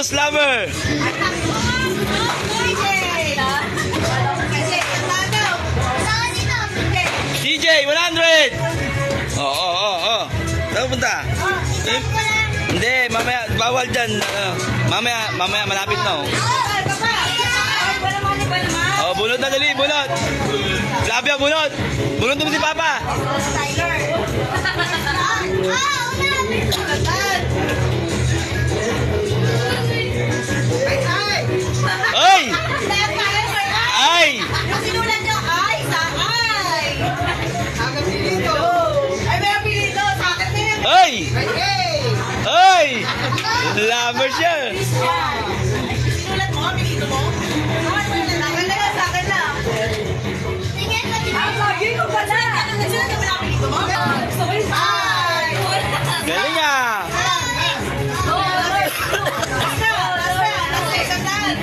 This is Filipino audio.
Ghost Lover. DJ, 100. Saan punta? Hindi, mamaya, bawal dyan. Mamaya, malapit na. Bunot na dali, bunot. Labia, bunot. Bunot mo si Papa. Ay! Ay! Sinulan nyo, ay, sa ay. Agad pilito. Ay, may pilito, sa akin din. Ay! Ay! Ay! Lover siya. Sinulat mo, pilito mo? Sa akin na yan, sa akin na. Tingin na, lagi ko pala. Sinulat mo na pilito mo? Ay! Galing ah. Last na, isang daan.